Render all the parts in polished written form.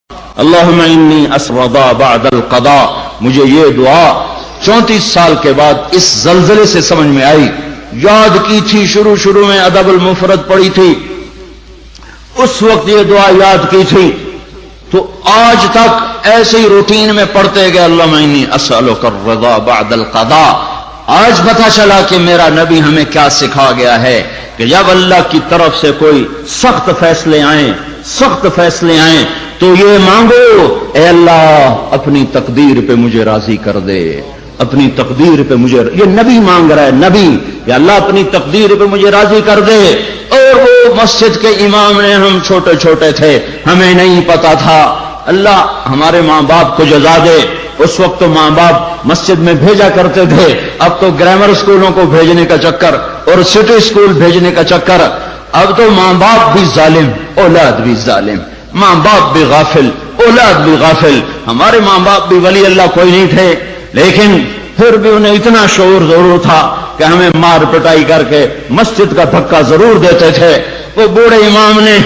اللہم انی اسردا بعد القضاء، مجھے یہ دعا 34 سال کے بعد اس زلزلے سے سمجھ میں آئی. یاد کی تھی، شروع میں ادب المفرد پڑھی تھی، اس وقت یہ دعا یاد کی تھی، تو آج تک ایسے ہی روٹین میں پڑھتے گئے اللہم انی اسألک الرضا بعد القضاء. آج پتہ چلا کہ میرا نبی ہمیں کیا سکھا گیا ہے کہ جب اللہ کی طرف سے کوئی سخت فیصلے آئیں تو یہ مانگو، اے اللہ اپنی تقدیر پہ مجھے راضی کر دے، اپنی تقدیر پہ مجھے، یہ نبی مانگ رہا ہے، نبی، یا اللہ اپنی تقدیر پہ مجھے راضی کر دے. اور وہ مسجد کے امام نے، ہم چھوٹے تھے، ہمیں نہیں پتا تھا. اللہ ہمارے ماں باپ کو جزا دے. اس وقت تو ماں باپ مسجد میں بھیجا کرتے تھے، اب تو گرامر اسکولوں کو بھیجنے کا چکر اور سٹی اسکول بھیجنے کا چکر. اب تو ماں باپ بھی ظالم، اولاد بھی ظالم، ماں باپ بھی غافل، اولاد بھی غافل. ہمارے ماں باپ بھی ولی اللہ کوئی نہیں تھے، لیکن پھر بھی انہیں اتنا شعور ضرور تھا کہ ہمیں مار پٹائی کر کے مسجد کا دھکا ضرور دیتے تھے. وہ بوڑھے امام نے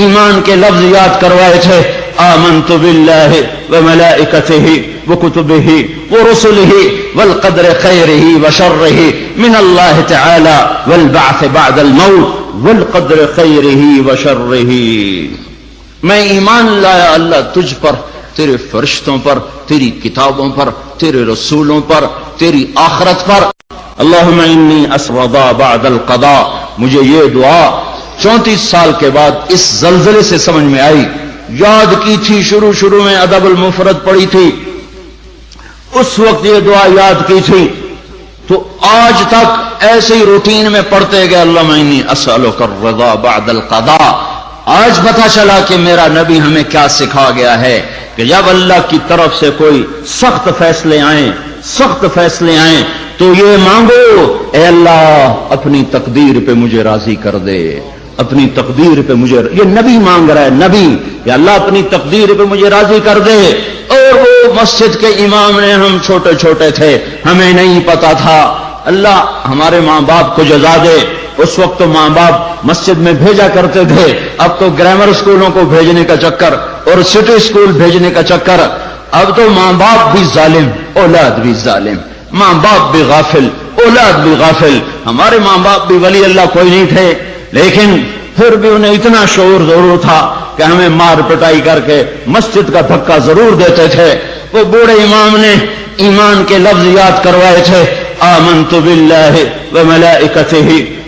ایمان کے لفظ یاد کروائے تھے، آمنت باللہ وملائکتہ وکتبہ ورسلہ والقدر خیرہ وشرہ من اللہ تعالی والبعث بعد الموت والقدر خیرہ وشرہ. میں ایمان لایا اللہ تجھ پر، تیرے فرشتوں پر، تیری کتابوں پر، تیرے رسولوں پر، تیری آخرت پر. اللہم انی اسردا بعد القضاء، مجھے یہ دعا 34 سال کے بعد اس زلزلے سے سمجھ میں آئی. یاد کی تھی، شروع میں ادب المفرد پڑھی تھی، اس وقت یہ دعا یاد کی تھی، تو آج تک ایسے ہی روٹین میں پڑھتے گئے اللہم انی اسألک الرضا بعد القضاء. آج پتہ چلا کہ میرا نبی ہمیں کیا سکھا گیا ہے کہ جب اللہ کی طرف سے کوئی سخت فیصلے آئیں تو یہ مانگو، اے اللہ اپنی تقدیر پہ مجھے راضی کر دے، اپنی تقدیر پہ مجھے، یہ نبی مانگ رہا ہے، نبی، یا اللہ اپنی تقدیر پہ مجھے راضی کر دے. اور وہ مسجد کے امام نے، ہم چھوٹے تھے، ہمیں نہیں پتا تھا. اللہ ہمارے ماں باپ کو جزا دے. اس وقت تو ماں باپ مسجد میں بھیجا کرتے تھے، اب تو گرامر اسکولوں کو بھیجنے کا چکر اور سٹی اسکول بھیجنے کا چکر. اب تو ماں باپ بھی ظالم، اولاد بھی ظالم، ماں باپ بھی غافل، اولاد بھی غافل. ہمارے ماں باپ بھی ولی اللہ کوئی نہیں تھے، لیکن پھر بھی انہیں اتنا شعور ضرور تھا کہ ہمیں مار پٹائی کر کے مسجد کا دھکا ضرور دیتے تھے. وہ بوڑھے امام نے ایمان کے لفظ یاد کروائے تھے، آمنت باللہ وملائکتہ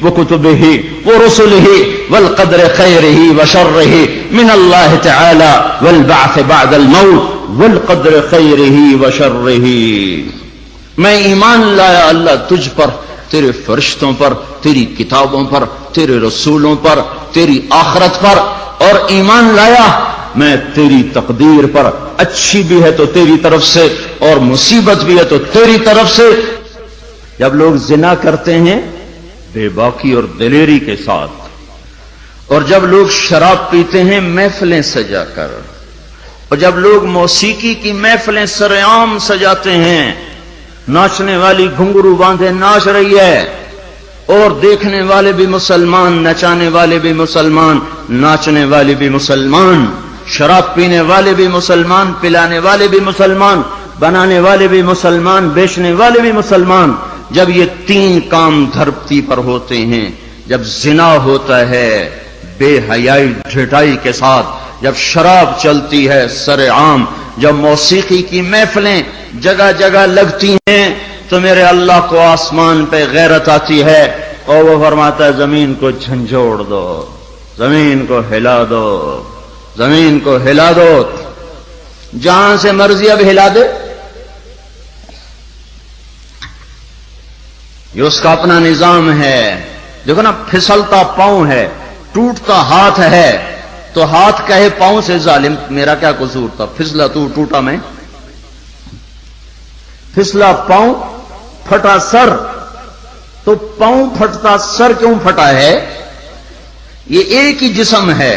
وکتبہ ورسلہ والقدر خیرہ وشرہ من اللہ تعالی والبعث بعد الموت والقدر خیرہ وشرہ. میں ایمان لایا اللہ تجھ پر، تیرے فرشتوں پر، تیری کتابوں پر، تیرے رسولوں پر، تیری آخرت پر، اور ایمان لایا میں تیری تقدیر پر، اچھی بھی ہے تو تیری طرف سے اور مصیبت بھی ہے تو تیری طرف سے. جب لوگ زنا کرتے ہیں بے باکی اور دلیری کے ساتھ، اور جب لوگ شراب پیتے ہیں محفلیں سجا کر، اور جب لوگ موسیقی کی محفلیں سرعام سجاتے ہیں، ناچنے والی گھنگرو باندھے ناچ رہی ہے، اور دیکھنے والے بھی مسلمان، نچانے والے بھی مسلمان، ناچنے والے بھی مسلمان، شراب پینے والے بھی مسلمان، پلانے والے بھی مسلمان، بنانے والے بھی مسلمان، بیچنے والے بھی مسلمان. جب یہ تین کام دھرتی پر ہوتے ہیں، جب زنا ہوتا ہے بے حیائی ڈھٹائی کے ساتھ، جب شراب چلتی ہے سرعام، جب موسیقی کی محفلیں جگہ جگہ لگتی ہیں، تو میرے اللہ کو آسمان پہ غیرت آتی ہے اور وہ فرماتا ہے زمین کو جھنجھوڑ دو، زمین کو ہلا دو، زمین کو ہلا دو. جہاں سے مرضی اب ہلا دے، یہ اس کا اپنا نظام ہے. دیکھو نا، پھسلتا پاؤں ہے، ٹوٹتا ہاتھ ہے، تو ہاتھ کہے پاؤں سے ظالم میرا کیا قصور تھا، پھسلا تو ٹوٹا میں. پھسلا پاؤں، پھٹا سر، تو پاؤں پھٹتا سر کیوں پھٹا ہے؟ یہ ایک ہی جسم ہے،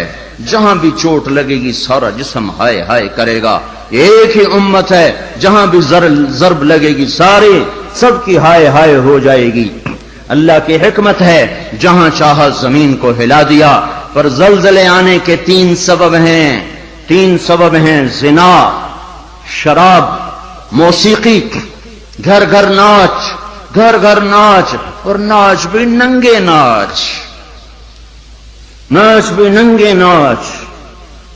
جہاں بھی چوٹ لگے گی سارا جسم ہائے ہائے کرے گا. ایک ہی امت ہے، جہاں بھی ضرب لگے گی سارے سب کی ہائے ہائے ہو جائے گی. اللہ کی حکمت ہے، جہاں چاہا زمین کو ہلا دیا. پر زلزلے آنے کے تین سبب ہیں. 3 سبب ہیں: زنا، شراب، موسیقی، گھر گھر ناچ، گھر گھر ناچ، اور ناچ بھی ننگے ناچ، ناچ بھی ننگے ناچ.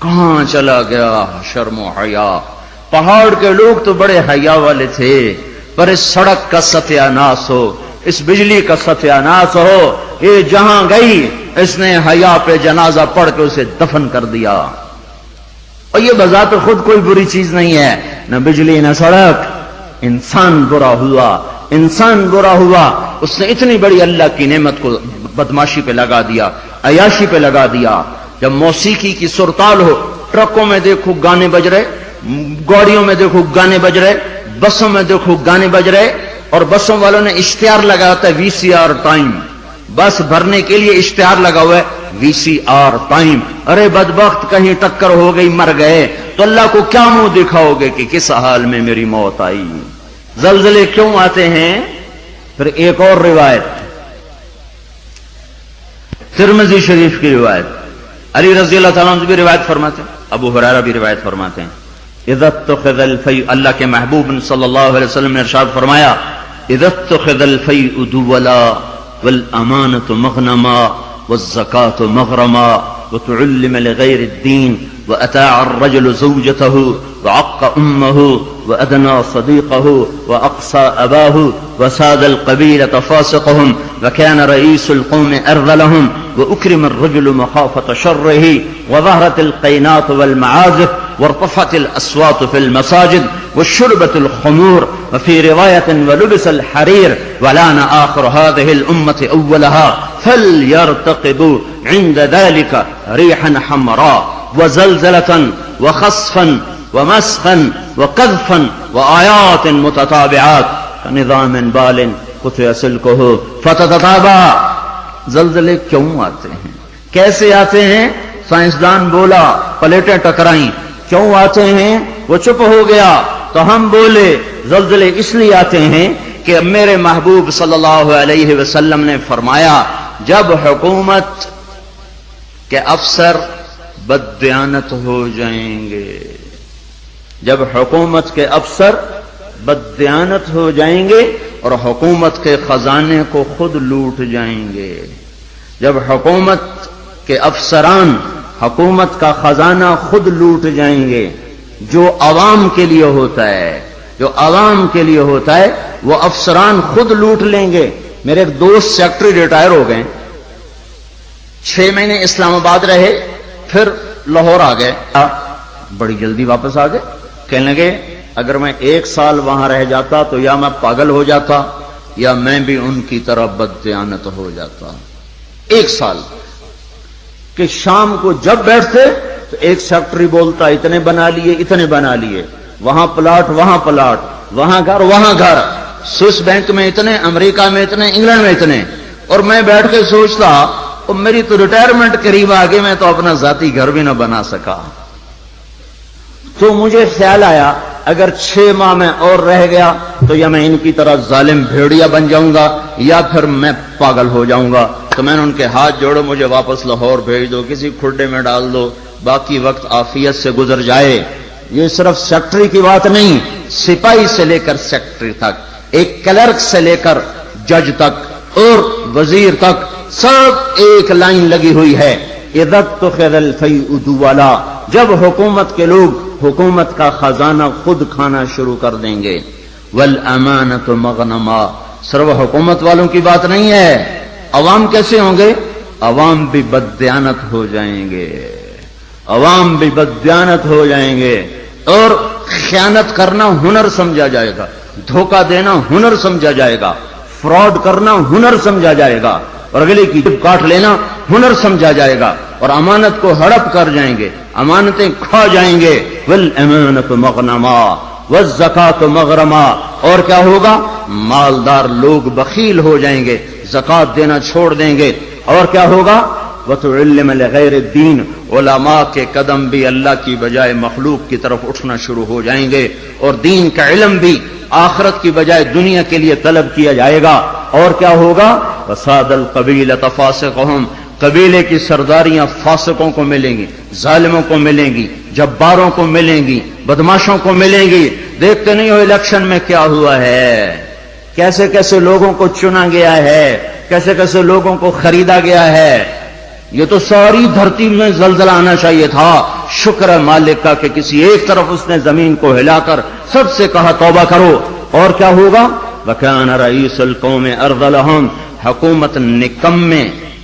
کہاں چلا گیا شرم و حیا؟ پہاڑ کے لوگ تو بڑے حیا والے تھے، پر اس سڑک کا ستیہ ناس ہو، اس بجلی کا ستیہ ناس ہو، یہ جہاں گئی اس نے حیا پہ جنازہ پڑھ کے اسے دفن کر دیا. اور یہ بذات خود کوئی بری چیز نہیں ہے، نہ بجلی نہ سڑک. انسان برا ہوا، انسان برا ہوا، اس نے اتنی بڑی اللہ کی نعمت کو بدماشی پہ لگا دیا، عیاشی پہ لگا دیا. جب موسیقی کی سرتال ہو، ٹرکوں میں دیکھو گانے بج رہے، گاڑیوں میں دیکھو گانے بج رہے، بسوں میں دیکھو گانے بج رہے، اور بسوں والوں نے اشتہار لگا ہوتا ہے VCR ٹائم، بس بھرنے کے لیے اشتہار لگا ہوا ہے VCR ٹائم. ارے بدبخت، کہیں ٹکر ہو گئی مر گئے تو اللہ کو کیا منہ دکھاؤ گے کہ کس حال میں میری موت آئی؟ زلزلے کیوں آتے ہیں؟ پھر ایک اور روایت، ترمذی شریف کی روایت، علی رضی اللہ تعالیٰ عنہ بھی روایت فرماتے ہیں، ابو ہریرہ بھی روایت فرماتے ہیں. اذا اتخذ الفیء، اللہ کے محبوب صلی اللہ علیہ وسلم نے ارشاد فرمایا، اذا اتخذ الفیء دولا والامانة مغنما والزکاة مغرما وتعلم لغير الدين وأتاع الرجل زوجته وعق أمه وأدنى صديقه وأقصى أباه وساد القبيلة فاسقهم وكان رئيس القوم أرذلهم وأكرم الرجل مخافة شره وظهرت القينات والمعازف وارتفعت الأصوات في المساجد وشربت الخمور وفي رواية ولبس الحرير ولان آخر هذه الأمة أولها فليرتقبوا عند ذلك ريحا حمراء وزلزلة وخسفا ومسخا وقذفا وآيات متتابعات كنظام بال قطع سلكه فتتتابع. زلزلے کیوں آتے ہیں؟ کیسے آتے ہیں؟ سائنسدان بولا، پلیٹیں ٹکرائیں. کیوں آتے ہیں؟ وہ چپ ہو گیا تو ہم بولے. زلزلے اس لیے آتے ہیں کہ میرے محبوب صلی اللہ علیہ وسلم نے فرمایا، جب حکومت کے افسر بددیانت ہو جائیں گے، جب حکومت کے افسر بددیانت ہو جائیں گے اور حکومت کے خزانے کو خود لوٹ جائیں گے، جب حکومت کے افسران حکومت کا خزانہ خود لوٹ جائیں گے، جو عوام کے لیے ہوتا ہے، جو عوام کے لیے ہوتا ہے وہ افسران خود لوٹ لیں گے. میرے ایک دوست سیکٹری ریٹائر ہو گئے، 6 مہینے اسلام آباد رہے، پھر لاہور آ گئے، بڑی جلدی واپس آ گئے. کہنے لگے اگر میں 1 سال وہاں رہ جاتا تو یا میں پاگل ہو جاتا یا میں بھی ان کی طرح بددیانت ہو جاتا. 1 سال کہ شام کو جب بیٹھتے تو ایک سیکٹری بولتا اتنے بنا لیے، اتنے بنا لیے، وہاں پلاٹ، وہاں پلاٹ، وہاں گھر، وہاں گھر، سوئس بینک میں اتنے، امریکہ میں اتنے، انگلینڈ میں اتنے. اور میں بیٹھ کے سوچتا اور میری تو ریٹائرمنٹ قریب آ گئی، میں تو اپنا ذاتی گھر بھی نہ بنا سکا. تو مجھے خیال آیا اگر 6 ماہ میں اور رہ گیا تو یا میں ان کی طرح ظالم بھیڑیا بن جاؤں گا یا پھر میں پاگل ہو جاؤں گا. تو میں نے ان کے ہاتھ جوڑو، مجھے واپس لاہور بھیج دو، کسی کھڈے میں ڈال دو، باقی وقت عافیت سے گزر جائے. یہ صرف سیکٹری کی بات نہیں، سپاہی سے لے کر سیکٹری تک، ایک کلرک سے لے کر جج تک اور وزیر تک، سب ایک لائن لگی ہوئی ہے. اذا اتخذ الفیء دولا، جب حکومت کے لوگ حکومت کا خزانہ خود کھانا شروع کر دیں گے. والامانۃ مغنما، صرف حکومت والوں کی بات نہیں ہے، عوام کیسے ہوں گے؟ عوام بھی بددیانت ہو جائیں گے، عوام بھی بددیانت ہو جائیں گے، اور خیانت کرنا ہنر سمجھا جائے گا، دھوکہ دینا ہنر سمجھا جائے گا، فراڈ کرنا ہنر سمجھا جائے گا، اور اگلے کی جب کاٹ لینا ہنر سمجھا جائے گا، اور امانت کو ہڑپ کر جائیں گے، امانتیں کھا جائیں گے. والامانۃ مغنما والزکاۃ مغرما، اور کیا ہوگا؟ مالدار لوگ بخیل ہو جائیں گے، زکات دینا چھوڑ دیں گے. اور کیا ہوگا؟ وتعلم لغیر الدین، علماء کے قدم بھی اللہ کی بجائے مخلوق کی طرف اٹھنا شروع ہو جائیں گے، اور دین کا علم بھی آخرت کی بجائے دنیا کے لیے طلب کیا جائے گا. اور کیا ہوگا؟ وساد القبیلۃ فاسقہم، قبیلے کی سرداریاں فاسقوں کو ملیں گی، ظالموں کو ملیں گی، جباروں کو ملیں گی، بدماشوں کو ملیں گی. دیکھتے نہیں ہو الیکشن میں کیا ہوا ہے، کیسے کیسے لوگوں کو چنا گیا ہے، کیسے کیسے لوگوں کو خریدا گیا ہے. یہ تو ساری دھرتی میں زلزلہ آنا چاہیے تھا. شکر ہے مالک کا کہ کسی ایک طرف اس نے زمین کو ہلا کر سب سے کہا توبہ کرو. اور کیا ہوگا؟ وَكَانَ رَئِيسُ الْقَوْمِ أَرْذَلَهُمْ، حکومت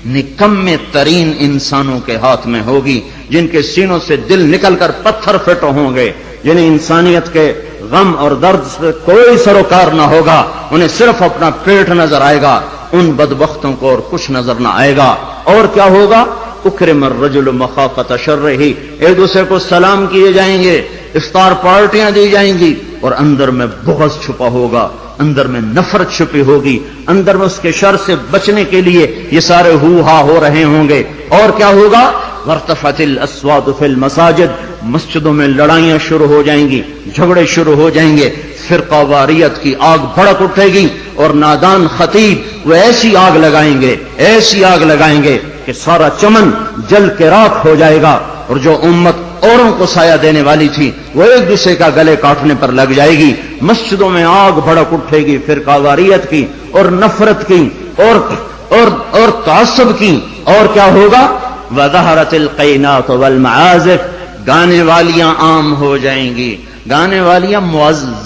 نکمے ترین انسانوں کے ہاتھ میں ہوگی، جن کے سینوں سے دل نکل کر پتھر فٹ ہوں گے، جنہیں انسانیت کے غم اور درد سے کوئی سروکار نہ ہوگا، انہیں صرف اپنا پیٹ نظر آئے گا. ان بدبختوں کو اور کچھ نظر نہ آئے گا. اور کیا ہوگا؟ اکرم الرجل مخافۃ شرہ، ایک دوسرے کو سلام کیے جائیں گے، افطار پارٹیاں دی جائیں گی، اور اندر میں بغض چھپا ہوگا، اندر میں نفرت چھپی ہوگی، اندر میں اس کے شر سے بچنے کے لیے یہ سارے ہو ہا ہو رہے ہوں گے. اور کیا ہوگا؟ وارتفعت الاصوات فی المساجد، مسجدوں میں لڑائیاں شروع ہو جائیں گی، جھگڑے شروع ہو جائیں گے، فرقہ واریت کی آگ بھڑک اٹھے گی، اور نادان خطیب وہ ایسی آگ لگائیں گے کہ سارا چمن جل کے راکھ ہو جائے گا. اور جو امت اوروں کو سایہ دینے والی تھی وہ ایک دوسرے کا گلے کاٹنے پر لگ جائے گی. مسجدوں میں آگ بھڑک اٹھے گی فرقہ واریت کی اور نفرت کی اور تعصب کی. اور کیا ہوگا؟ وَظَهَرَتِ الْقَيْنَاتُ وَالْمَعَازِفُ، گانے والیاں عام ہو جائیں گی. گانے والیاں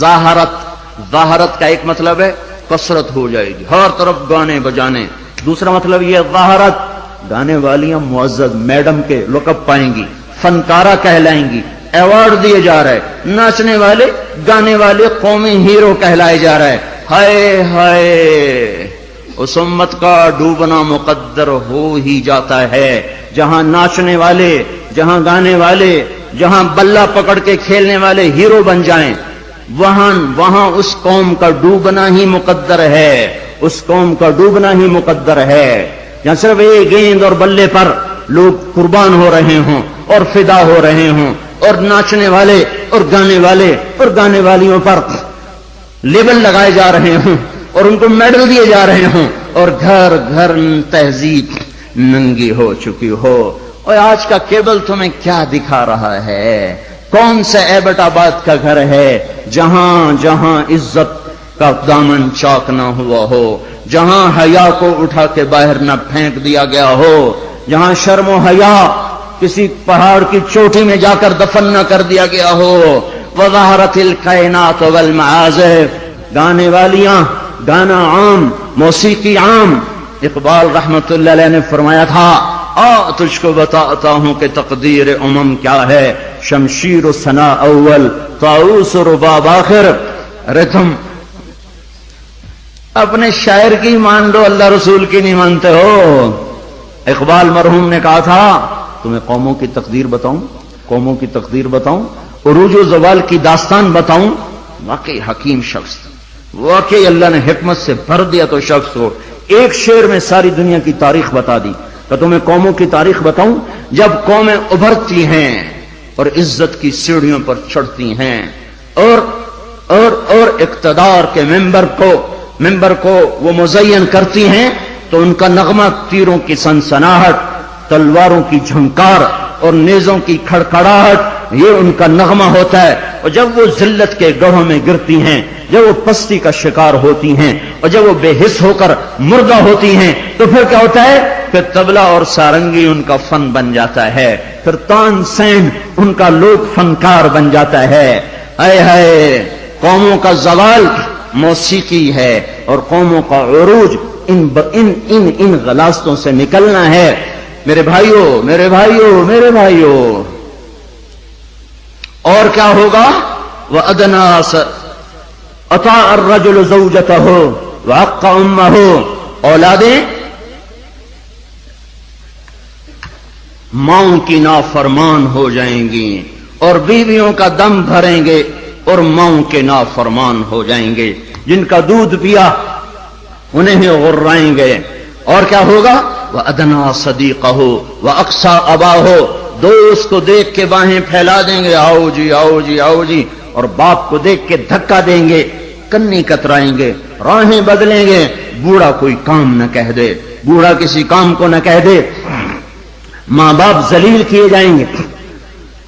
ظاہرت کا ایک مطلب ہے کثرت ہو جائے گی، ہر طرف گانے بجانے. دوسرا مطلب یہ ظاہرت، گانے والیاں معزز میڈم کے لقب پائیں گی، فنکارہ کہلائیں گی، ایوارڈ دیے جا رہے. ناچنے والے گانے والے قومی ہیرو کہلائے جا رہے. ہائے ہائے، اس امت کا ڈوبنا مقدر ہو ہی جاتا ہے. جہاں ناچنے والے، جہاں گانے والے، جہاں بلہ پکڑ کے کھیلنے والے ہیرو بن جائیں، وہاں اس قوم کا ڈوبنا ہی مقدر ہے. اس قوم کا ڈوبنا ہی مقدر ہے. جہاں صرف ایک گیند اور بلے پر لوگ قربان ہو رہے ہوں اور فدا ہو رہے ہوں، اور ناچنے والے اور گانے والیوں پر لیبل لگائے جا رہے ہوں اور ان کو میڈل دیے جا رہے ہوں، اور گھر گھر تہذیب ننگی ہو چکی ہو. اور آج کا کیبل تمہیں کیا دکھا رہا ہے؟ کون سا ایبٹ آباد کا گھر ہے جہاں عزت کا دامن چاک نہ ہوا ہو، جہاں حیا کو اٹھا کے باہر نہ پھینک دیا گیا ہو، جہاں شرم و حیا کسی پہاڑ کی چوٹی میں جا کر دفن نہ کر دیا گیا ہو. وَظَهَرَتِ الْقَيْنَاتُ وَالْمَعَازِفُ، گانے والیاں، گانا عام، موسیقی عام. اقبال رحمت اللہ علیہ نے فرمایا تھا، تجھ کو بتاتا ہوں کہ تقدیر امم کیا ہے، شمشیر و ثنا اول، طاؤس و رباب آخر. ارے تم اپنے شاعر کی مان لو، اللہ رسول کی نہیں مانتے ہو. اقبال مرحوم نے کہا تھا، تمہیں قوموں کی تقدیر بتاؤں، عروج و زوال کی داستان بتاؤں. واقعی حکیم شخص، واقعی اللہ نے حکمت سے بھر دیا تو شخص ہو. ایک شعر میں ساری دنیا کی تاریخ بتا دی. کہ تمہیں قوموں کی تاریخ بتاؤں جب قومیں ابھرتی ہیں اور عزت کی سیڑھیوں پر چڑھتی ہیں اور اقتدار کے ممبر کو وہ مزین کرتی ہیں، تو ان کا نغمہ تیروں کی سنسناہٹ، تلواروں کی جھنکار اور نیزوں کی کھڑکھڑاہٹ، یہ ان کا نغمہ ہوتا ہے. اور جب وہ ذلت کے گڑھوں میں گرتی ہیں، جب وہ پستی کا شکار ہوتی ہیں، اور جب وہ بے حس ہو کر مردہ ہوتی ہیں، تو پھر کیا ہوتا ہے؟ پھر طبلہ اور سارنگی ان کا فن بن جاتا ہے، پھر تان سین ان کا لوک فنکار بن جاتا ہے. اے ہائے، قوموں کا زوال موسیقی ہے اور قوموں کا عروج ان غلاستوں سے نکلنا ہے. میرے بھائیوں، اور کیا ہوگا؟ وَأَدْنَا أَطَاعَ الرَّجُلُ زَوْجَتَهُ وَعَقَّ أُمَّهُ، اولادیں ماؤں کی نافرمان ہو جائیں گی اور بیویوں کا دم بھریں گے اور ماؤں کے نافرمان ہو جائیں گے. جن کا دودھ پیا انہیں غرائیں گے. اور کیا ہوگا؟ وَأَدْنَا صَدِيقَهُ وَأَقْصَى أَبَاهُ، دوست کو دیکھ کے باہیں پھیلا دیں گے، آؤ جی آؤ جی آؤ جی، اور باپ کو دیکھ کے دھکا دیں گے، کنی کترائیں گے، راہیں بدلیں گے. بوڑھا کوئی کام نہ کہہ دے، بوڑھا کسی کام کو نہ کہہ دے. ماں باپ ذلیل کیے جائیں گے.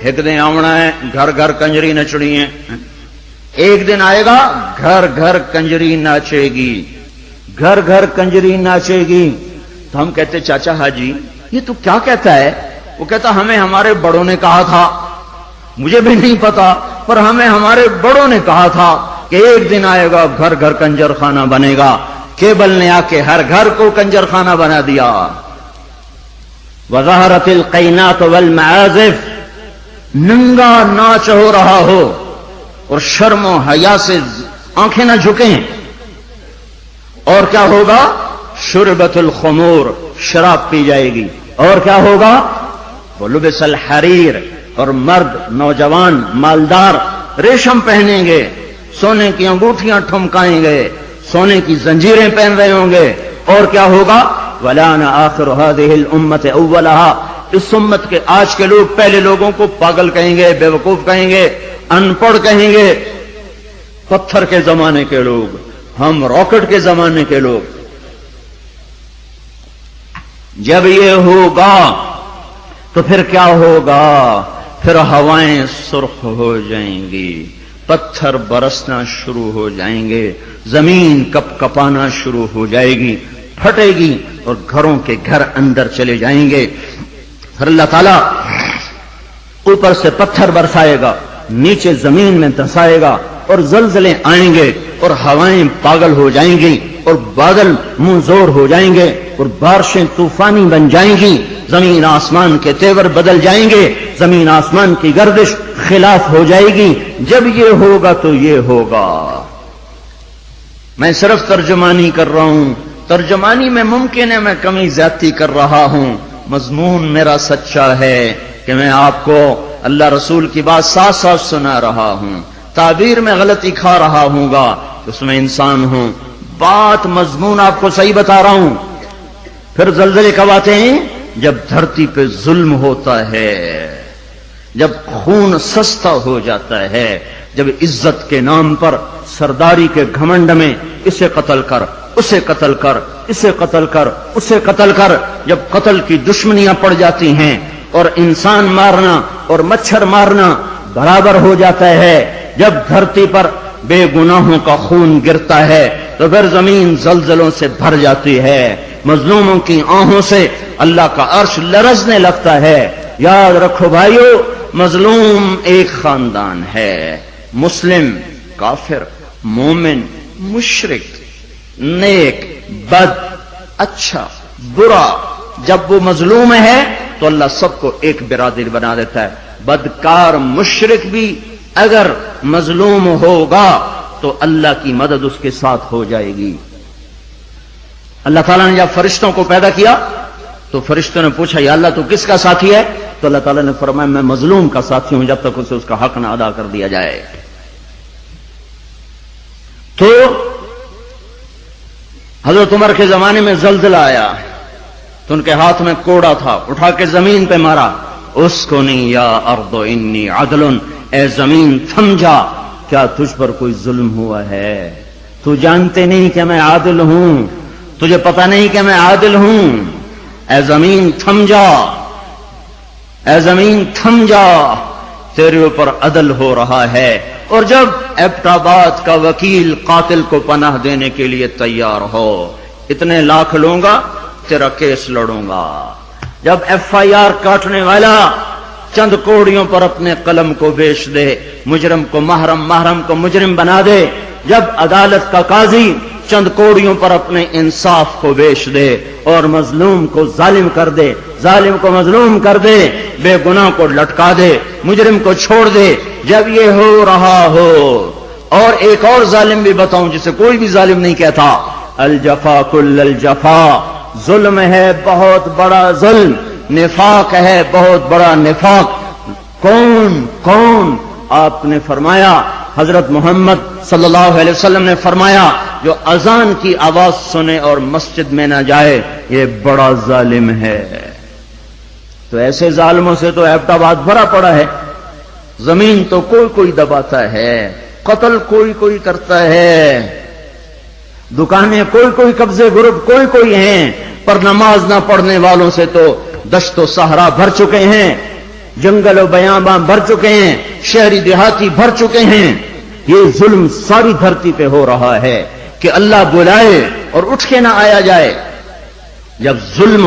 ایک دن آونا ہے گھر گھر کنجری نچنی ہے، ایک دن آئے گا گھر گھر کنجری ناچے گی، گھر گھر کنجری ناچے گی۔ تو ہم کہتے چاچا حاجی یہ تو کیا کہتا ہے؟ وہ کہتا ہمیں ہمارے بڑوں نے کہا تھا، مجھے بھی نہیں پتا پر ہمیں ہمارے بڑوں نے کہا تھا کہ ایک دن آئے گا گھر گھر کنجر خانہ بنے گا۔ کیبل نے آ کے ہر گھر کو کنجر خانہ بنا دیا۔ وظہرت القینات والمعازف، ننگا ناچ ہو رہا ہو اور شرم و حیا سے آنکھیں نہ جھکیں، اور کیا ہوگا؟ شربت الخمور، شراب پی جائے گی، اور کیا ہوگا؟ ولبس الحریر، اور مرد نوجوان مالدار ریشم پہنیں گے، سونے کی انگوٹھیاں ٹھمکائیں گے، سونے کی زنجیریں پہن رہے ہوں گے، اور کیا ہوگا؟ وَلَانَ آخِرُ هَذِهِ الْأُمَّةِ أَوَّلَهَا، اس امت کے آج کے لوگ پہلے لوگوں کو پاگل کہیں گے، بے وقوف کہیں گے، ان پڑھ کہیں گے۔ پتھر کے زمانے کے لوگ، ہم راکٹ کے زمانے کے لوگ۔ جب یہ ہوگا تو پھر کیا ہوگا؟ پھر ہوائیں سرخ ہو جائیں گی، پتھر برسنا شروع ہو جائیں گے، زمین کپ کپانا شروع ہو جائے گی، پھٹے گی، اور گھروں کے گھر اندر چلے جائیں گے۔ پھر اللہ تعالیٰ اوپر سے پتھر برسائے گا، نیچے زمین میں دھسائے گا، اور زلزلے آئیں گے، اور ہوائیں پاگل ہو جائیں گی، اور بادل منہ زور ہو جائیں گے، اور بارشیں طوفانی بن جائیں گی، زمین آسمان کے تیور بدل جائیں گے، زمین آسمان کی گردش خلاف ہو جائے گی۔ جب یہ ہوگا تو یہ ہوگا۔ میں صرف ترجمانی کر رہا ہوں، ترجمانی میں ممکن ہے میں کمی زیادتی کر رہا ہوں، مضمون میرا سچا ہے کہ میں آپ کو اللہ رسول کی بات ساتھ ساتھ سنا رہا ہوں، تعبیر میں غلطی کھا رہا ہوں گا، اس میں انسان ہوں، بات مضمون آپ کو صحیح بتا رہا ہوں۔ پھر زلزلے کب آتے ہیں؟ جب دھرتی پہ ظلم ہوتا ہے، جب خون سستا ہو جاتا ہے، جب عزت کے نام پر سرداری کے گھمنڈ میں اسے قتل کر، اسے قتل کر، اسے قتل کر، اسے قتل کر، جب قتل کی دشمنیاں پڑ جاتی ہیں اور انسان مارنا اور مچھر مارنا برابر ہو جاتا ہے، جب دھرتی پر بے گناہوں کا خون گرتا ہے تو پھر زمین زلزلوں سے بھر جاتی ہے، مظلوموں کی آہوں سے اللہ کا عرش لرزنے لگتا ہے۔ یاد رکھو بھائیو، مظلوم ایک خاندان ہے، مسلم، کافر، مومن، مشرک، نیک، بد، اچھا، برا، جب وہ مظلوم ہے تو اللہ سب کو ایک برادری بنا دیتا ہے۔ بدکار مشرک بھی اگر مظلوم ہوگا تو اللہ کی مدد اس کے ساتھ ہو جائے گی۔ اللہ تعالیٰ نے جب فرشتوں کو پیدا کیا تو فرشتوں نے پوچھا یا اللہ تو کس کا ساتھی ہے؟ تو اللہ تعالیٰ نے فرمایا میں مظلوم کا ساتھی ہوں جب تک اسے اس کا حق نہ ادا کر دیا جائے۔ تو حضرت عمر کے زمانے میں زلزلہ آیا تو ان کے ہاتھ میں کوڑا تھا، اٹھا کے زمین پہ مارا، اسکنی یا ارض انی عدل، اے زمین تھم جا، کیا تجھ پر کوئی ظلم ہوا ہے؟ تو جانتے نہیں کہ میں عادل ہوں، تجھے پتہ نہیں کہ میں عادل ہوں، اے زمین تھم جا، اے زمین تھم جا، تیرے اوپر عدل ہو رہا ہے۔ اور جب ایبٹ آباد کا وکیل قاتل کو پناہ دینے کے لیے تیار ہو، اتنے لاکھ لوں گا تیرا کیس لڑوں گا، جب ایف آئی آر کاٹنے والا چند کوڑیوں پر اپنے قلم کو بیچ دے، مجرم کو محرم، محرم کو مجرم بنا دے، جب عدالت کا قاضی چند کوڑیوں پر اپنے انصاف کو بیچ دے اور مظلوم کو ظالم کر دے، ظالم کو مظلوم کر دے، بے گناہ کو لٹکا دے، مجرم کو چھوڑ دے، جب یہ ہو رہا ہو، اور ایک اور ظالم بھی بتاؤں جسے کوئی بھی ظالم نہیں کہتا، الجفا کل الجفا، ظلم ہے بہت بڑا ظلم، نفاق ہے بہت بڑا نفاق۔ کون کون؟ آپ نے فرمایا، حضرت محمد صلی اللہ علیہ وسلم نے فرمایا جو اذان کی آواز سنے اور مسجد میں نہ جائے یہ بڑا ظالم ہے۔ تو ایسے ظالموں سے تو ایبٹ آباد بھرا پڑا ہے، زمین تو کوئی کوئی دباتا ہے، قتل کوئی کوئی کرتا ہے، دکانیں کوئی کوئی قبضے گروپ کوئی کوئی ہیں، پر نماز نہ پڑھنے والوں سے تو دشت و صحرا بھر چکے ہیں۔ جنگل و بیاباں بھر چکے ہیں، شہری دیہاتی بھر چکے ہیں. یہ ظلم ساری دھرتی پہ ہو رہا ہے کہ اللہ بلائے اور اٹھ کے نہ آیا جائے. جب ظلم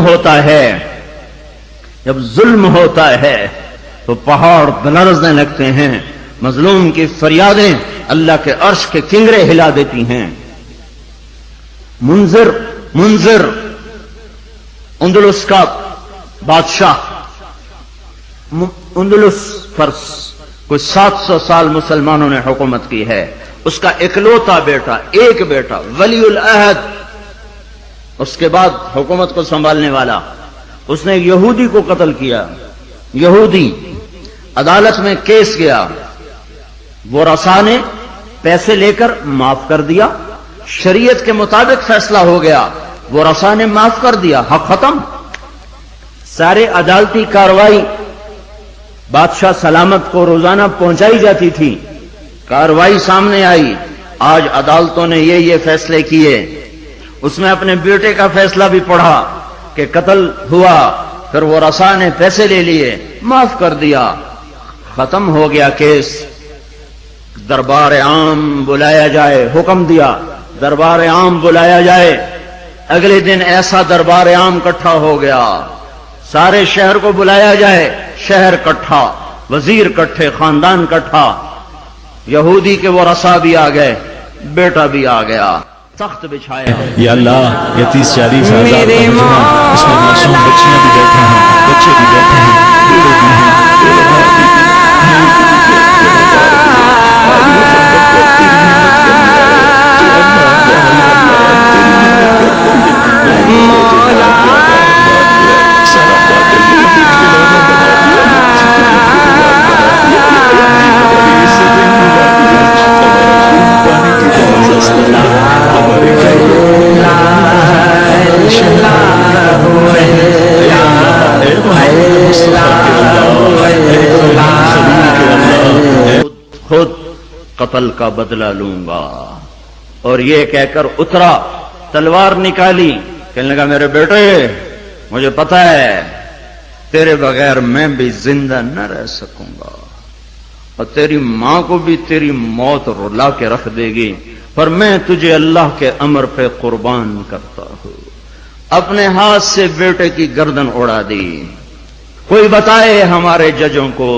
ہوتا ہے تو پہاڑ لرزنے لگتے ہیں. مظلوم کی فریادیں اللہ کے عرش کے کنگرے ہلا دیتی ہیں. منذر اندلس کا بادشاہ، اندلس پر کوئی 700 سال مسلمانوں نے حکومت کی ہے. اس کا اکلوتا بیٹا، ایک بیٹا ولی العہد، اس کے بعد حکومت کو سنبھالنے والا، اس نے یہودی کو قتل کیا. یہودی عدالت میں کیس گیا، وہ رسا نے پیسے لے کر معاف کر دیا. شریعت کے مطابق فیصلہ ہو گیا، وہ رسا نے معاف کر دیا، حق ختم. سارے عدالتی کاروائی بادشاہ سلامت کو روزانہ پہنچائی جاتی تھی. کاروائی سامنے آئی، آج عدالتوں نے یہ فیصلے کیے. اس میں اپنے بیٹے کا فیصلہ بھی پڑھا کہ قتل ہوا، پھر وہ رسا نے پیسے لے لیے، معاف کر دیا، ختم ہو گیا کیس. دربار عام بلایا جائے، حکم دیا دربار عام بلایا جائے. اگلے دن ایسا دربار عام اکٹھا ہو گیا، سارے شہر کو بلایا جائے، شہر اکٹھا، وزیر اکٹھے، خاندان اکٹھا. یہودی کے وہ رسا بھی آ گئے، بیٹا بھی آ گیا. تخت بچھایا. یا اللہ، یہ 30-40 ہزار کا مجمع، اس میں معصوم بچیاں بھی بیٹھے ہیں، بچے بھی بیٹھے ہیں، بوڑھے بھی ہیں، خود قتل کا بدلہ لوں گا. اور یہ کہہ کر اترا، تلوار نکالی، کہنے لگا میرے بیٹے مجھے پتا ہے تیرے بغیر میں بھی زندہ نہ رہ سکوں گا، اور تیری ماں کو بھی تیری موت رلا کے رکھ دے گی، پر میں تجھے اللہ کے امر پہ قربان کرتا ہوں. اپنے ہاتھ سے بیٹے کی گردن اڑا دی. کوئی بتائے ہمارے ججوں کو،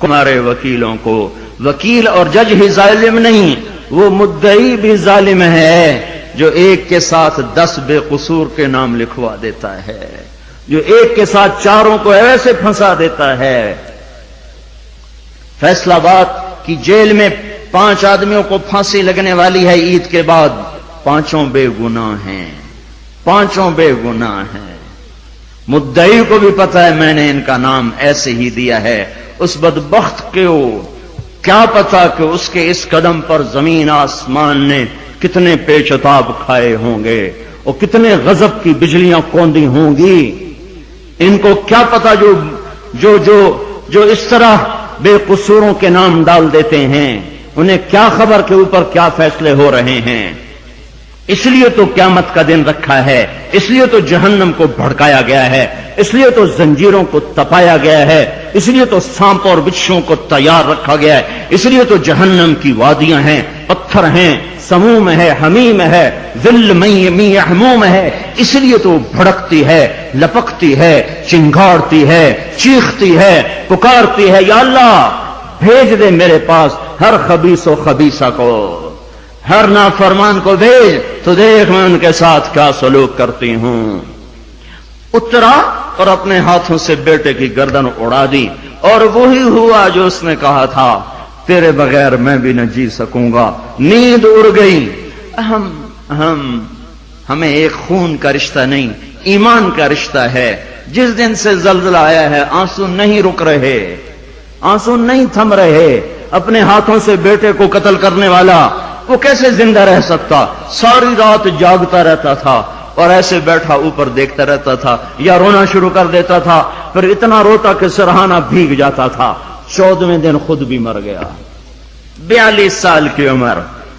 ہمارے وکیلوں کو، وکیل اور جج ہی ظالم نہیں، وہ مدعی بھی ظالم ہے جو ایک کے ساتھ 10 بے قصور کے نام لکھوا دیتا ہے، جو ایک کے ساتھ 4 کو ایسے پھنسا دیتا ہے. فیصلہ آباد کی جیل میں 5 آدمیوں کو پھانسی لگنے والی ہے عید کے بعد. 5 بے گناہ ہیں، 5 بے گناہ ہیں. مدعی کو بھی پتا ہے میں نے ان کا نام ایسے ہی دیا ہے. اس بدبخت کو کیا پتا کہ اس کے اس قدم پر زمین آسمان نے کتنے پیچتاب کھائے ہوں گے اور کتنے غضب کی بجلیاں کوندی ہوں گی. ان کو کیا پتا جو اس طرح بے قصوروں کے نام ڈال دیتے ہیں، انہیں کیا خبر کے اوپر کیا فیصلے ہو رہے ہیں. اس لیے تو قیامت کا دن رکھا ہے، اس لیے تو جہنم کو بھڑکایا گیا ہے، اس لیے تو زنجیروں کو تپایا گیا ہے، اس لیے تو سانپ اور بچھوؤں کو تیار رکھا گیا ہے، اس لیے تو جہنم کی وادیاں ہیں، پتھر ہیں، سموم ہے، حمیم ہے، ذل می حموم ہے. اس لیے تو بھڑکتی ہے، لپکتی ہے، چنگاڑتی ہے، چیختی ہے، پکارتی ہے، یا اللہ بھیج دے میرے پاس ہر خبیث و خبیثہ کو، ہر نافرمان کو بھیج، تو دیکھ میں ان کے ساتھ کیا سلوک کرتی ہوں. اترا اور اپنے ہاتھوں سے بیٹے کی گردن اڑا دی. اور وہی ہوا جو اس نے کہا تھا، تیرے بغیر میں بھی نہ جی سکوں گا. نیند اڑ گئی. ہمیں ایک خون کا رشتہ نہیں، ایمان کا رشتہ ہے. جس دن سے زلزلہ آیا ہے آنسو نہیں رک رہے، آنسو نہیں تھم رہے. اپنے ہاتھوں سے بیٹے کو قتل کرنے والا وہ کیسے زندہ رہ سکتا؟ ساری رات جاگتا رہتا تھا اور ایسے بیٹھا اوپر دیکھتا رہتا تھا، یا رونا شروع کر دیتا تھا، پھر اتنا روتا کہ سرہانہ بھیگ جاتا تھا. 14ویں دن خود بھی مر گیا. 42 سال کی عمر،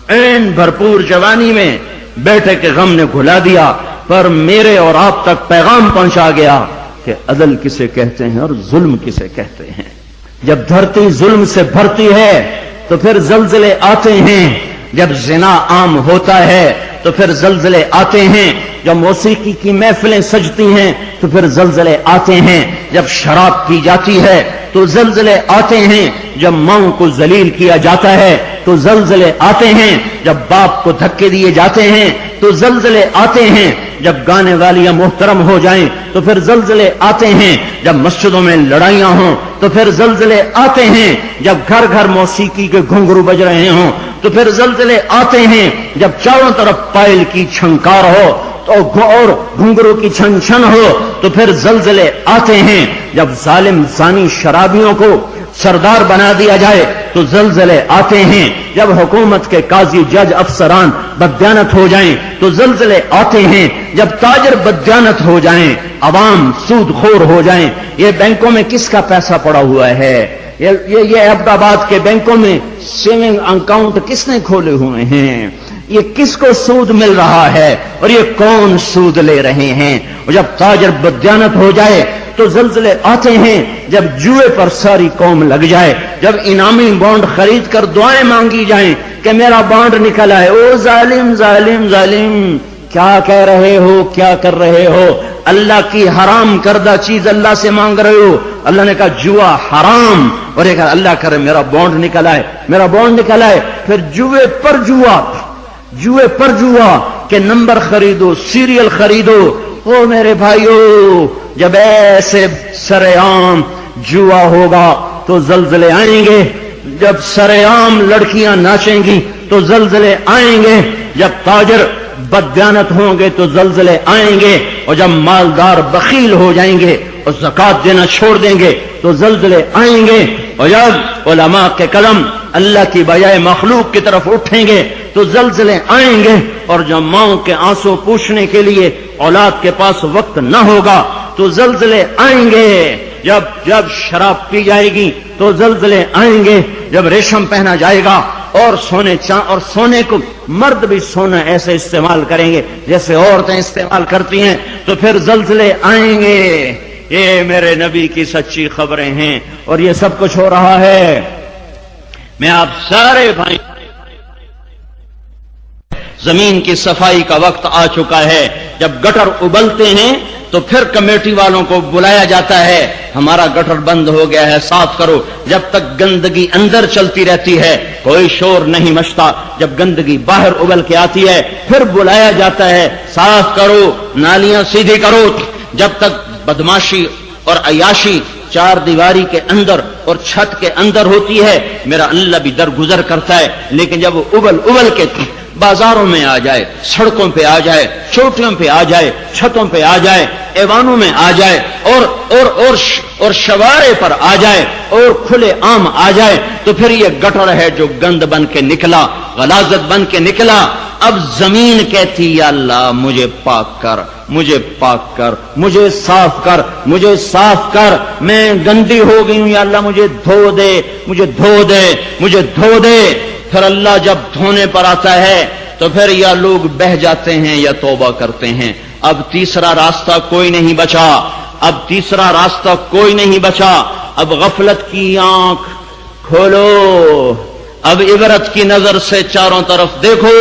عین بھرپور جوانی میں بیٹے کے غم نے گھلا دیا. پر میرے اور آپ تک پیغام پہنچا گیا کہ عدل کسے کہتے ہیں اور ظلم کسے کہتے ہیں۔ جب دھرتی ظلم سے بھرتی ہے تو پھر زلزلے آتے ہیں، جب زنا عام ہوتا ہے تو پھر زلزلے آتے ہیں، جب موسیقی کی محفلیں سجتی ہیں تو پھر زلزلے آتے ہیں، جب شراب پی جاتی ہے تو زلزلے آتے ہیں، جب ماؤں کو ذلیل کیا جاتا ہے تو زلزلے آتے ہیں، جب باپ کو دھکے دیے جاتے ہیں تو زلزلے آتے ہیں، جب گانے والیاں محترم ہو جائیں تو پھر زلزلے آتے ہیں، جب مسجدوں میں لڑائیاں ہوں تو پھر زلزلے آتے ہیں، جب گھر گھر موسیقی کے گھنگرو بج رہے ہوں تو پھر زلزلے آتے ہیں، جب چاروں طرف پائل کی چھنکار ہو اور گھنگرو کی چھن چھن ہو تو پھر زلزلے آتے ہیں، جب ظالم زانی شرابیوں کو سردار بنا دیا جائے تو زلزلے آتے ہیں، جب حکومت کے قاضی جج افسران بددیانت ہو جائیں تو زلزلے آتے ہیں، جب تاجر بددیانت ہو جائیں، عوام سود خور ہو جائیں۔ یہ بینکوں میں کس کا پیسہ پڑا ہوا ہے؟ یہ عبد آباد کے بینکوں میں سیونگ اکاؤنٹ کس نے کھولے ہوئے ہیں؟ یہ کس کو سود مل رہا ہے اور یہ کون سود لے رہے ہیں؟ اور جب تاجر بددیانت ہو جائے تو زلزلے آتے ہیں، جب جوئے پر ساری قوم لگ جائے، جب انعامی بانڈ خرید کر دعائیں مانگی جائیں کہ میرا بانڈ نکل آئے۔ او ظالم ظالم ظالم، کیا کہہ رہے ہو، کیا کر رہے ہو؟ اللہ کی حرام کردہ چیز اللہ سے مانگ رہے ہو۔ اللہ نے کہا جوا حرام، اور یہ کہا اللہ کرے میرا بانڈ نکل آئے، میرا بانڈ نکل آئے۔ پھر جوئے پر جوا کہ نمبر خریدو، سیریل خریدو۔ او میرے بھائیو، جب ایسے سرے عام جوا ہوگا تو زلزلے آئیں گے، جب سرے عام لڑکیاں ناچیں گی تو زلزلے آئیں گے، جب تاجر بددیانت ہوں گے تو زلزلے آئیں گے، اور جب مالدار بخیل ہو جائیں گے اور زکات دینا چھوڑ دیں گے تو زلزلے آئیں گے، اور جب علماء کے قدم اللہ کی بجائے مخلوق کی طرف اٹھیں گے تو زلزلے آئیں گے، اور جب ماؤں کے آنسو پوچھنے کے لیے اولاد کے پاس وقت نہ ہوگا تو زلزلے آئیں گے، جب شراب پی جائے گی تو زلزلے آئیں گے، جب ریشم پہنا جائے گا اور سونے کو مرد بھی سونا ایسے استعمال کریں گے جیسے عورتیں استعمال کرتی ہیں تو پھر زلزلے آئیں گے۔ یہ میرے نبی کی سچی خبریں ہیں اور یہ سب کچھ ہو رہا ہے۔ میں آپ سارے بھائی، زمین کی صفائی کا وقت آ چکا ہے، جب گٹر ابلتے ہیں تو پھر کمیٹی والوں کو بلایا جاتا ہے، ہمارا گٹر بند ہو گیا ہے، صاف کرو۔ جب تک گندگی اندر چلتی رہتی ہے کوئی شور نہیں مچتا، جب گندگی باہر ابل کے آتی ہے پھر بلایا جاتا ہے، صاف کرو، نالیاں سیدھی کرو۔ جب تک بدماشی اور عیاشی چار دیواری کے اندر اور چھت کے اندر ہوتی ہے میرا اللہ بھی درگزر کرتا ہے، لیکن جب وہ ابل کے بازاروں میں آ جائے، سڑکوں پہ آ جائے، چوٹیوں پہ آ جائے، چھتوں پہ آ جائے، ایوانوں میں آ جائے، اور شوارے پر آ جائے اور کھلے عام آ جائے تو پھر یہ گٹر ہے جو گند بن کے نکلا، غلاظت بن کے نکلا۔ اب زمین کہتی یا اللہ مجھے پاک کر، مجھے پاک کر، مجھے صاف کر، مجھے صاف کر، میں گندی ہو گئی ہوں، یا اللہ مجھے دھو دے، مجھے دھو دے، مجھے دھو دے۔ پھر اللہ جب دھونے پر آتا ہے تو پھر یا لوگ بہہ جاتے ہیں یا توبہ کرتے ہیں۔ اب تیسرا راستہ کوئی نہیں بچا، اب تیسرا راستہ کوئی نہیں بچا۔ اب غفلت کی آنکھ کھولو، اب عبرت کی نظر سے چاروں طرف دیکھو،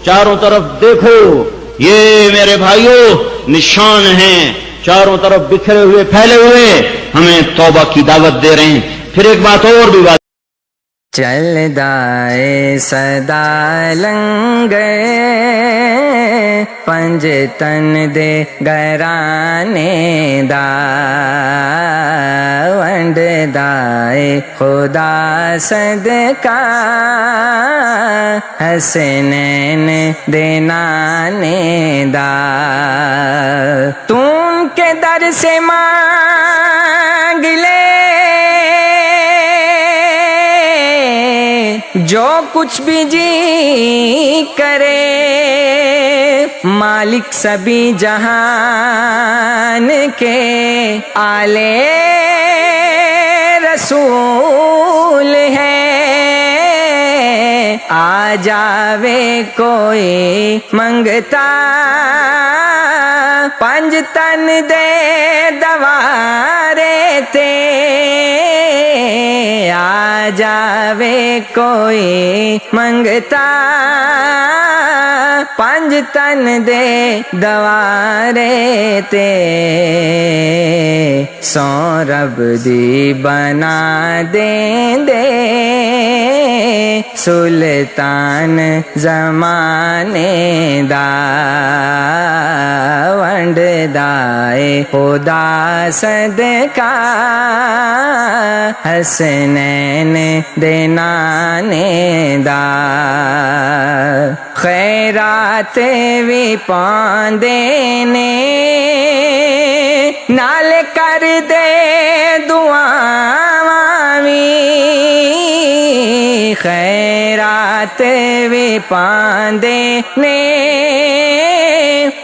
چاروں طرف دیکھو۔ یہ میرے بھائیوں نشان ہیں، چاروں طرف بکھرے ہوئے پھیلے ہوئے، ہمیں توبہ کی دعوت دے رہے ہیں۔ پھر ایک بات اور بھی بات، چل دائے صدا لنگر پنج تن دے گرانے دا ونڈ دائے خدا صدقہ حسنین دے نانے دا تم کے در سے مانگ لے جو کچھ بھی جی کرے، مالک سبھی جہان کے آلے رسول ہے، آ جاوے کوئی منگتا ਪੰਜ ਤਨ ਦੇ ਦਵਾਰੇ ਤੇ ਆ ਜਾਵੇ ਕੋਈ ਮੰਗਤਾ ਪੰਜ ਤਨ ਦੇ ਦਵਾਰੇ ਤੇ ਸੋ ਰੱਬ ਦੀ ਬਣਾ ਦੇਂਦੇ ਸੁਲਤਾਨ ਜ਼ਮਾਨੇ ਦਾ ਵੰਡਦਾ ਏ ਖੁਦਾ ਸਦਕਾ ਹਸਨੈਨ ਦੇ ਨਾਨੇ ਦਾ ਖੈਰਾਤ ਵੀ ਪਾਉਂਦੇ ਨੇ ਨਾਲ ਕਰਦੇ ਦੁਆਵਾਂ ਵੀ ਖੈਰਾਤ ਵੀ ਪਾਉਂਦੇ ਨੇ